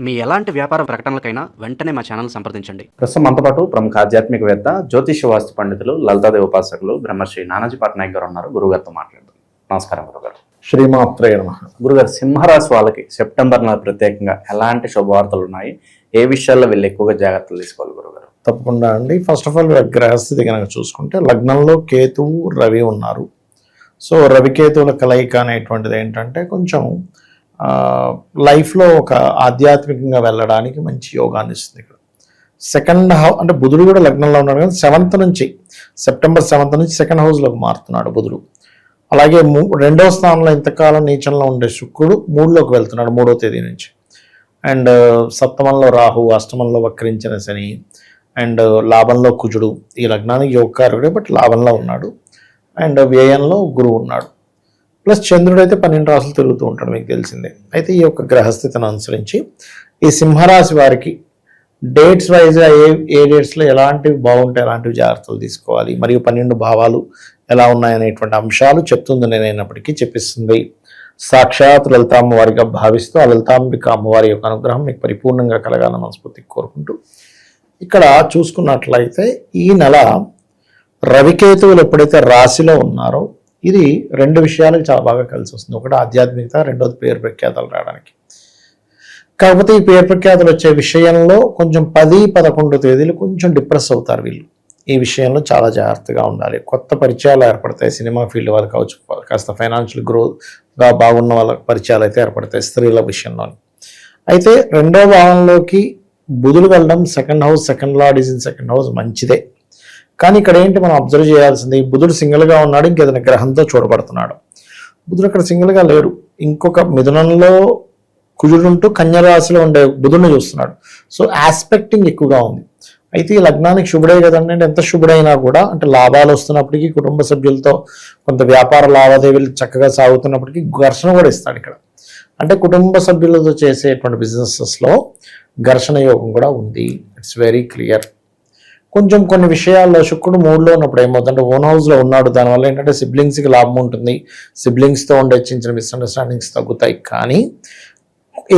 మీ ఎలాంటి వ్యాపార ప్రకటనలకైనా వెంటనే మా ఛానల్ సంప్రదించండి. ప్రస్తుతం మనతో పాటు ప్రముఖ ఆధ్యాత్మికవేత్త జ్యోతిష వాస్తు పండితులు లలితాదేవి ఉపాసకులు బ్రహ్మశ్రీ నానాజీ పట్నాయక్ గారు ఉన్నారు. గురుగారితో మాట్లాడదాం. నమస్కారం గురుగారు. శ్రీమాత్రే నమః. గురుగారు, సింహరాశి వాళ్ళకి సెప్టెంబర్ నెల ప్రత్యేకంగా ఎలాంటి శుభవార్తలు ఉన్నాయి, ఏ విషయాల్లో వీళ్ళు ఎక్కువగా జాగ్రత్తలు తీసుకోవాలి గురుగారు? తప్పకుండా అండి. ఫస్ట్ ఆఫ్ ఆల్ గ్రహస్థితి కనుక చూసుకుంటే లగ్నంలో కేతువు రవి ఉన్నారు. సో రవికేతువుల కలయిక అనేటువంటిది ఏంటంటే కొంచెం లైఫ్లో ఒక ఆధ్యాత్మికంగా వెళ్ళడానికి మంచి యోగాన్ని ఇస్తుంది. ఇక్కడ సెకండ్ హౌస్ అంటే బుధుడు కూడా లగ్నంలో ఉన్నాడు, కానీ సెప్టెంబర్ 7th నుంచి సెకండ్ హౌస్లోకి మారుతున్నాడు బుధుడు. అలాగే రెండవ స్థానంలో ఇంతకాలం నీచంలో ఉండే శుక్రుడు 3లోకి వెళ్తున్నాడు 3వ తేదీ నుంచి. అండ్ సప్తమంలో రాహు, అష్టమంలో వక్రించిన శని, అండ్ లాభంలో కుజుడు. ఈ లగ్నానికి యోగకారకుడే, బట్ లాభంలో ఉన్నాడు. అండ్ వ్యయంలో గురువు ఉన్నాడు. ప్లస్ చంద్రుడు అయితే 12 రాశులు తిరుగుతూ ఉంటాడు, మీకు తెలిసిందే. అయితే ఈ యొక్క గ్రహస్థితిని అనుసరించి ఈ సింహరాశి వారికి డేట్స్ వైజ్గా ఏ డేట్స్లో ఎలాంటివి బాగుంటాయి, ఎలాంటివి జాగ్రత్తలు తీసుకోవాలి, మరియు 12 భావాలు ఎలా ఉన్నాయనేటువంటి అంశాలు చెప్తుంది. నేనైనప్పటికీ చెప్పిస్తుంది సాక్షాత్ లలితామ్మ వారిగా భావిస్తూ ఆ లలితాంబిక అమ్మవారి యొక్క అనుగ్రహం మీకు పరిపూర్ణంగా కలగాలని మనస్ఫూర్తిగా కోరుకుంటూ, ఇక్కడ చూసుకున్నట్లయితే ఈ నెల రవికేతువులు ఎప్పుడైతే రాశిలో ఉన్నారో ఇది 2 విషయాలకు చాలా బాగా కలిసి వస్తుంది. ఒకటి ఆధ్యాత్మికత, రెండోది పేరు ప్రఖ్యాతలు రావడానికి. కాకపోతే ఈ పేరు ప్రఖ్యాతలు వచ్చే విషయంలో కొంచెం 10-11 తేదీలు కొంచెం డిప్రెస్ అవుతారు వీళ్ళు. ఈ విషయంలో చాలా జాగ్రత్తగా ఉండాలి. కొత్త పరిచయాలు ఏర్పడతాయి. సినిమా ఫీల్డ్ వాళ్ళకి కావచ్చు, కాస్త ఫైనాన్షియల్ గ్రోత్గా బాగున్న వాళ్ళకి పరిచయాలు అయితే ఏర్పడతాయి స్త్రీల విషయంలో. అయితే రెండవ భావంలోకి బుధుడు వెళ్ళడం, second lord is in second house, మంచిదే. కానీ ఇక్కడ ఏంటి మనం అబ్జర్వ్ చేయాల్సింది, బుధుడు సింగిల్గా ఉన్నాడు, ఇంకేదైనా గ్రహంతో చూడబడుతున్నాడు. బుధుడు అక్కడ సింగిల్గా లేరు, ఇంకొక మిథునంలో కుజుడు ఉంటూ కన్యరాశిలో ఉండే బుధుడిని చూస్తున్నాడు. సో ఆస్పెక్టింగ్ ఎక్కువగా ఉంది. అయితే ఈ లగ్నానికి శుభుడే కదండి, అంటే ఎంత శుభుడైనా కూడా, అంటే లాభాలు వస్తున్నప్పటికీ కుటుంబ సభ్యులతో కొంత వ్యాపార లావాదేవీలు చక్కగా సాగుతున్నప్పటికీ ఘర్షణ కూడా ఇస్తాడు ఇక్కడ. అంటే కుటుంబ సభ్యులతో చేసేటువంటి బిజినెసెస్లో ఘర్షణ యోగం కూడా ఉంది. It's very clear. కొంచెం కొన్ని విషయాల్లో శుక్రుడు 3లో ఉన్నప్పుడు ఏమవుతుందంటే ఓన్ హౌస్లో ఉన్నాడు. దానివల్ల ఏంటంటే సిబ్లింగ్స్కి లాభం ఉంటుంది, సిబ్లింగ్స్తో ఉండే చిన్న మిస్అండర్స్టాండింగ్స్ తగ్గుతాయి. కానీ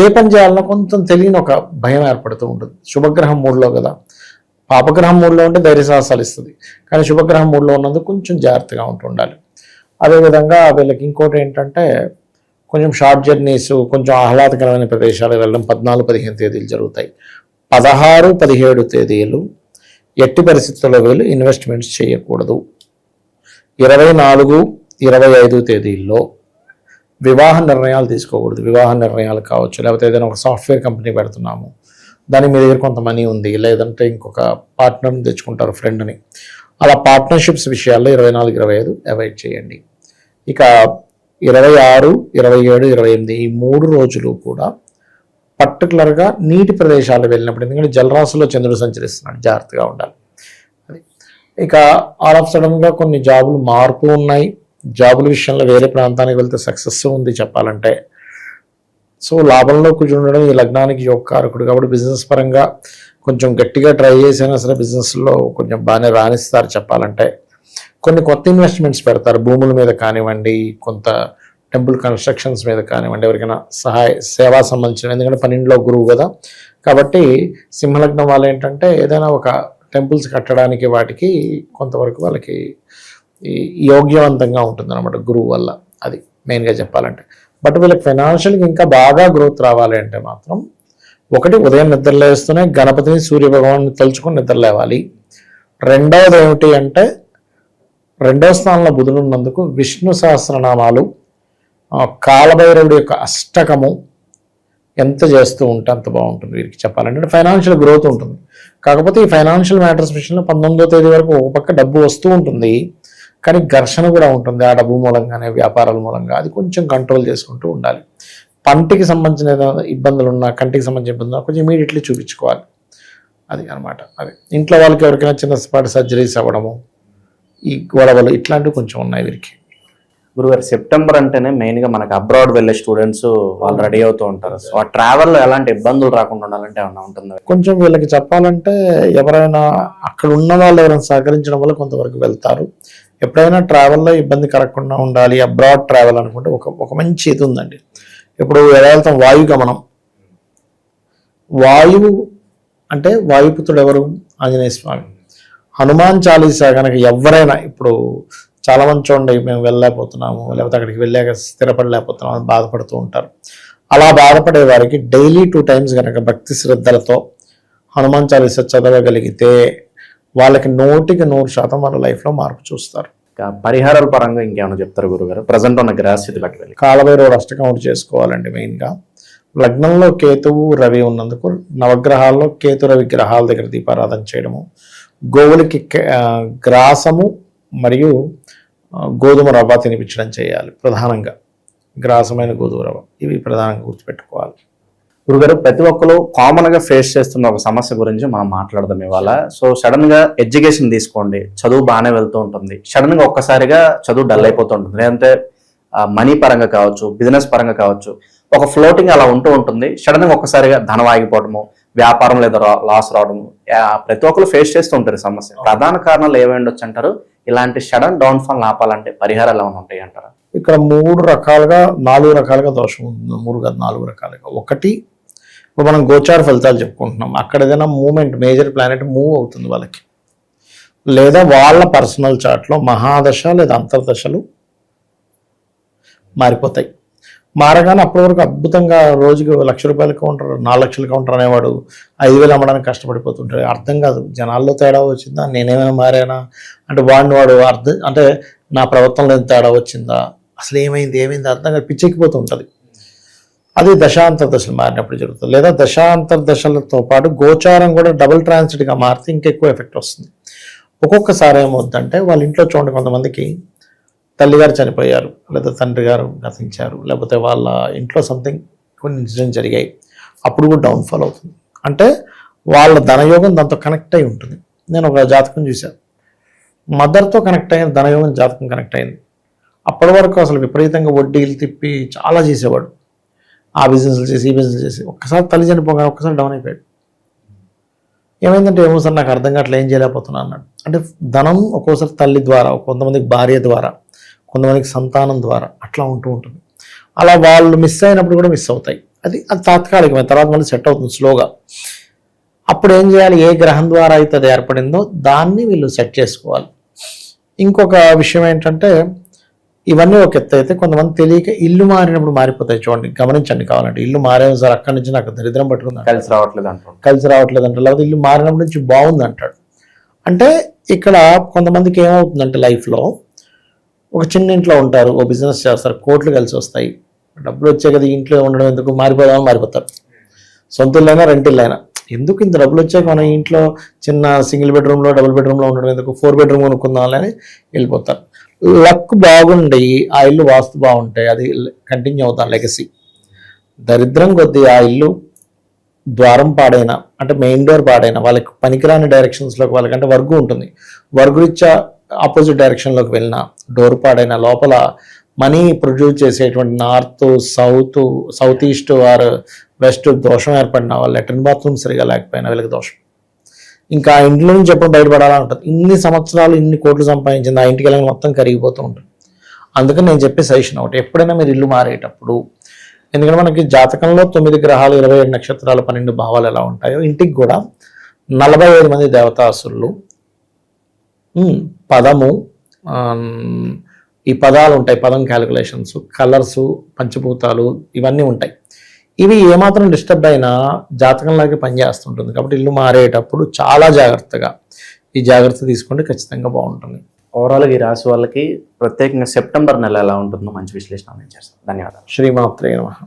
ఏ పని చేయాలన్నా కొంచెం తెలియని ఒక భయం ఏర్పడుతూ ఉంటుంది. శుభగ్రహం 3లో కదా, పాపగ్రహం 3లో ఉంటే ధైర్య సాహసాలు ఇస్తుంది, కానీ శుభగ్రహం 3లో ఉన్నందుకు కొంచెం జాగ్రత్తగా ఉండాలి. అదేవిధంగా వీళ్ళకి ఇంకోటి ఏంటంటే కొంచెం షార్ట్ జర్నీస్, కొంచెం ఆహ్లాదకరమైన ప్రదేశాలకు వెళ్ళడం 14-15 తేదీలు జరుగుతాయి. 16-17 తేదీలు ఎట్టి పరిస్థితుల్లో వీళ్ళు ఇన్వెస్ట్మెంట్స్ చేయకూడదు. 24-25 తేదీల్లో వివాహ నిర్ణయాలు తీసుకోకూడదు. వివాహ నిర్ణయాలు కావచ్చు, లేకపోతే ఏదైనా ఒక సాఫ్ట్వేర్ కంపెనీ పెడుతున్నాము, దాని మీ దగ్గర కొంత మనీ ఉంది, లేదంటే ఇంకొక పార్ట్నర్ని తెచ్చుకుంటారు, ఫ్రెండ్ని, అలా పార్ట్నర్షిప్స్ విషయాల్లో 24-25 అవాయిడ్ చేయండి. ఇక 26, 27, 28 ఈ 3 రోజులు కూడా పర్టికులర్గా నీటి ప్రదేశాలు వెళ్ళినప్పుడు, ఎందుకంటే జలరాశిలో చంద్రుడు సంచరిస్తున్నాడు, జాగ్రత్తగా ఉండాలి. అది ఇక ఆల్ ఆఫ్ సడన్గా కొన్ని జాబులు మార్పు ఉన్నాయి. జాబుల విషయంలో వేరే ప్రాంతానికి వెళ్తే సక్సెస్ ఉంది చెప్పాలంటే. సో లాభంలో కూర్చుండడం ఈ లగ్నానికి యోగకారకుడు కాబట్టి బిజినెస్ పరంగా కొంచెం గట్టిగా ట్రై చేసినా సరే బిజినెస్లో కొంచెం బాగానే రాణిస్తారు చెప్పాలంటే. కొన్ని కొత్త ఇన్వెస్ట్మెంట్స్ పెడతారు, భూముల మీద కానివ్వండి, కొంత టెంపుల్ కన్స్ట్రక్షన్స్ మీద కానివ్వండి, ఎవరికైనా సేవా సంబంధించిన, ఎందుకంటే 12లో గురువు కదా. కాబట్టి సింహలగ్నం వాళ్ళు ఏంటంటే ఏదైనా ఒక టెంపుల్స్ కట్టడానికి వాటికి కొంతవరకు వాళ్ళకి యోగ్యవంతంగా ఉంటుంది అనమాట గురువు వల్ల. అది మెయిన్గా చెప్పాలంటే. బట్ వీళ్ళకి ఫైనాన్షియల్గా ఇంకా బాగా గ్రోత్ రావాలి అంటే మాత్రం ఒకటి, ఉదయం నిద్రలేస్తూనే గణపతిని, సూర్యభగవాన్ని తలుచుకొని నిద్రలేవాలి. రెండవది ఏమిటి అంటే 2వ స్థానంలో బుధుడు ఉన్నందుకు విష్ణు సహస్రనామాలు, కాలభైరవుడి యొక్క అష్టకము ఎంత చేస్తూ ఉంటే అంత బాగుంటుంది వీరికి చెప్పాలంటే. ఫైనాన్షియల్ గ్రోత్ ఉంటుంది. కాకపోతే ఈ ఫైనాన్షియల్ మ్యాటర్స్ విషయంలో 19వ తేదీ వరకు ఒక పక్క డబ్బు వస్తూ ఉంటుంది, కానీ ఘర్షణ కూడా ఉంటుంది ఆ డబ్బు మూలంగానే, వ్యాపారాల మూలంగా. అది కొంచెం కంట్రోల్ చేసుకుంటూ ఉండాలి. పంటికి సంబంధించిన ఏదైనా ఇబ్బందులు ఉన్నా, కంటికి సంబంధించిన ఇబ్బందులు కొంచెం ఇమీడియట్లీ చూపించుకోవాలి. అది అనమాట. అది ఇంట్లో వాళ్ళకి ఎవరికైనా చిన్నపాటి సర్జరీస్ అవ్వడము, ఈ గొడవలు ఇట్లాంటివి కొంచెం ఉన్నాయి వీరికి. గురుగారు, సెప్టెంబర్ అంటేనే మెయిన్గా మనకి అబ్రాడ్ వెళ్ళే స్టూడెంట్స్ వాళ్ళు రెడీ అవుతూ ఉంటారు. సో ఆ ట్రావెల్లో ఎలాంటి ఇబ్బందులు రాకుండా ఉండాలంటే ఏమన్నా ఉంటుందా? కొంచెం వీళ్ళకి చెప్పాలంటే ఎవరైనా అక్కడ ఉన్న వాళ్ళు ఎవరైనా సహకరించడం వల్ల కొంతవరకు వెళ్తారు. ఎప్పుడైనా ట్రావెల్లో ఇబ్బంది కలగకుండా ఉండాలి, అబ్రాడ్ ట్రావెల్ అనుకుంటే ఒక మంచి ఇది ఉందండి. ఇప్పుడు ఎలా వెళ్తాం, వాయుగమనం. వాయువు అంటే వాయుపుత్రుడు ఎవరు? ఆంజనేయ స్వామి. హనుమాన్ చాలీసా కనుక ఎవరైనా ఇప్పుడు చాలా మంది చూడండి, మేము వెళ్ళలేకపోతున్నాము, లేకపోతే అక్కడికి వెళ్ళాక స్థిరపడలేకపోతున్నాము అని బాధపడుతూ ఉంటారు. అలా బాధపడే వారికి డైలీ 2 times కనుక భక్తి శ్రద్ధలతో హనుమాన్ చాలీసా చదవగలిగితే వాళ్ళకి 100% వాళ్ళ లైఫ్లో మార్పు చూస్తారు. ఇంకా పరిహారాల పరంగా ఇంకేమైనా చెప్తారు గురుగారు ప్రజెంట్ ఉన్న గ్రహస్థితిలోకి వెళ్ళి? కాలభైరవుడు అష్టకం ఒకటి చేసుకోవాలండి మెయిన్గా. లగ్నంలో కేతువు రవి ఉన్నందుకు నవగ్రహాల్లో కేతు రవి గ్రహాల దగ్గర దీపారాధన చేయడము, గోవులకి గ్రాసము మరియు గోధుమ రవ్వ తినిపించడం చేయాలి. ప్రధానంగా గ్రాసమైన గోధుమ రవ్వ, ఇవి ప్రధానంగా గుర్తుపెట్టుకోవాలి. గురుగారు ప్రతి ఒక్కరు కామన్ గా ఫేస్ చేస్తున్న ఒక సమస్య గురించి మనం మాట్లాడదాం ఇవాళ. సో సడన్ గా ఎడ్యుకేషన్ తీసుకోండి, చదువు బాగానే వెళ్తూ ఉంటుంది, సడన్ గా ఒక్కసారిగా చదువు డల్ అయిపోతుంటుంది, లేదంటే మనీ పరంగా కావచ్చు, బిజినెస్ పరంగా కావచ్చు, ఒక ఫ్లోటింగ్ అలా ఉంటూ ఉంటుంది. సడన్ గా ఒక్కసారిగా ధనం ఆగిపోవడము, వ్యాపారం లేదా లాస్ రావడము, ప్రతి ఒక్కరు ఫేస్ చేస్తూ ఉంటారు సమస్య. ప్రధాన కారణాలు ఏమై ఉండొచ్చు అంటారు? ఇలాంటి సడన్ డౌన్ ఫాల్ ఆపాలంటే పరిహారాలు ఏమైనా ఉంటాయి అంటారా? ఇక్కడ 4 రకాలుగా దోషం ఉంటుంది. 3 కాదు 4 రకాలుగా. ఒకటి, ఇప్పుడు మనం గోచార ఫలితాలు చెప్పుకుంటున్నాం, అక్కడ ఏదైనా మూమెంట్ మేజర్ ప్లానెట్ మూవ్ అవుతుంది వాళ్ళకి, లేదా వాళ్ళ పర్సనల్ చార్ట్లో మహాదశ లేదా అంతర్దశలు మారిపోతాయి. మారగానే అప్పటి వరకు అద్భుతంగా రోజుకి 1,00,000 రూపాయల కౌంటర్, 4 లక్షల కౌంటర్ అనేవాడు 5,000 అమ్మడానికి కష్టపడిపోతుంటాడు. అర్థం కాదు, జనాల్లో తేడా వచ్చిందా, నేనేమైనా మారానా అంటే వాడు అర్థం అంటే నా ప్రవర్తనలో తేడా వచ్చిందా, అసలు ఏమైంది అర్థం కాదు, పిచ్చెక్కిపోతూ ఉంటుంది. అది దశాంతర్దశలు మారినప్పుడు జరుగుతుంది. లేదా దశాంతర్దశలతో పాటు గోచారం కూడా డబుల్ ట్రాన్సిట్గా మారితే ఇంకెక్కువ ఎఫెక్ట్ వస్తుంది. ఒక్కొక్కసారి ఏమవుతుందంటే వాళ్ళ ఇంట్లో చూడండి, కొంతమందికి తల్లిగారు చనిపోయారు, లేదా తండ్రి గారు గతించారు, లేకపోతే వాళ్ళ ఇంట్లో సంథింగ్ కొన్ని ఇన్సిడెంట్ జరిగాయి, అప్పుడు కూడా డౌన్ఫాల్ అవుతుంది. అంటే వాళ్ళ ధనయోగం దాంతో కనెక్ట్ అయి ఉంటుంది. నేను ఒక జాతకం చూశాను, మదర్తో కనెక్ట్ అయిన ధనయోగం జాతకం కనెక్ట్ అయింది. అప్పటి వరకు అసలు విపరీతంగా వడ్డీలు తిప్పి చాలా చేసేవాడు, ఆ బిజినెస్లు చేసి ఈ బిజినెస్ చేసి ఒక్కసారి తల్లి చనిపోగానే ఒక్కసారి డౌన్ అయిపోయాడు. ఏమైందంటే ఏమో సార్ నాకు అర్థం కావట్లేదు, ఏం చేయలేకపోతున్నా అన్నాడు. అంటే ధనం ఒక్కోసారి తల్లి ద్వారా, కొంతమందికి భార్య ద్వారా, కొంతమందికి సంతానం ద్వారా అట్లా ఉంటూ ఉంటుంది. అలా వాళ్ళు మిస్ అయినప్పుడు కూడా మిస్ అవుతాయి. అది తాత్కాలికమైన, తర్వాత మళ్ళీ సెట్ అవుతుంది స్లోగా. అప్పుడు ఏం చేయాలి, ఏ గ్రహం ద్వారా అయితే అది ఏర్పడిందో దాన్ని వీళ్ళు సెట్ చేసుకోవాలి. ఇంకొక విషయం ఏంటంటే, ఇవన్నీ ఒక ఎత్తు అయితే కొంతమంది తెలియక ఇల్లు మారినప్పుడు మారిపోతాయి. చూడండి, గమనించండి కావాలంటే. ఇల్లు మారేమో సార్, అక్కడి నుంచి నాకు దరిద్రం పట్టుకుంది, కలిసి రావట్లేదు అంటాడు, లేకపోతే ఇల్లు మారినప్పటి నుంచి బాగుంది అంటాడు. అంటే ఇక్కడ కొంతమందికి ఏమవుతుందంటే లైఫ్లో ఒక చిన్న ఇంట్లో ఉంటారు, ఓ బిజినెస్ చేస్తారు, కోట్లు కలిసి వస్తాయి, డబ్బులు వచ్చాయి కదా ఇంట్లో ఉండడం ఎందుకు, మారిపోదామని మారిపోతారు. సొంత ఇల్లైనా రెంట్ ఇల్లైనా ఎందుకు, ఇంత డబ్బులు వచ్చాక మన ఇంట్లో చిన్న సింగిల్ బెడ్రూమ్లో డబుల్ బెడ్రూమ్లో ఉండడం ఎందుకు, 4 bedroom కొనుక్కుందామని వెళ్ళిపోతారు. లక్ బాగుండి ఆ ఇల్లు వాస్తు బాగుంటాయి, అది కంటిన్యూ అవుతాను లెగసీ. దరిద్రం కొద్దీ ఆ ఇల్లు ద్వారం పాడైనా, అంటే మెయిన్ డోర్ పాడైనా, వాళ్ళకి పనికిరాని డైరెక్షన్స్లోకి, వాళ్ళకంటే వర్గు ఉంటుంది, వర్గురీత్యా ఆపోజిట్ డైరెక్షన్లోకి వెళ్ళినా, డోర్ పాడైనా, లోపల మనీ ప్రొడ్యూస్ చేసేటువంటి north south east or west దోషం ఏర్పడిన, వాళ్ళ లెట్రిన్ బాత్రూమ్ సరిగా లేకపోయినా వీళ్ళకి దోషం. ఇంకా ఆ ఇంట్లో నుంచి ఎప్పుడు బయటపడాలని ఉంటుంది. ఇన్ని సంవత్సరాలు ఇన్ని కోట్లు సంపాదించింది, ఆ ఇంటికి వెళ్ళిన మొత్తం కరిగిపోతూ ఉంటుంది. అందుకని నేను చెప్పే సజెషన్ ఒకటి, ఎప్పుడైనా మీరు ఇల్లు మారేటప్పుడు, ఎందుకంటే మనకి జాతకంలో 9 గ్రహాలు 27 నక్షత్రాలు 12 భావాలు ఎలా ఉంటాయో, ఇంటికి కూడా 45 మంది దేవతాసురులు, పదము, ఈ పదాలు ఉంటాయి, పదం క్యాలిక్యులేషన్స్, కలర్స్, పంచభూతాలు ఇవన్నీ ఉంటాయి. ఇవి ఏమాత్రం డిస్టర్బ్ అయినా జాతకంలాగే పనిచేస్తుంటుంది. కాబట్టి ఇల్లు మారేటప్పుడు చాలా జాగ్రత్తగా ఈ జాగ్రత్త తీసుకుంటే ఖచ్చితంగా బాగుంటుంది. ఓవరాల్గా ఈ రాశి వాళ్ళకి ప్రత్యేకంగా సెప్టెంబర్ నెల ఎలా ఉంటుందో మంచి విశ్లేషణ చేస్తాం. ధన్యవాదాలు. శ్రీమాత్రే నమః.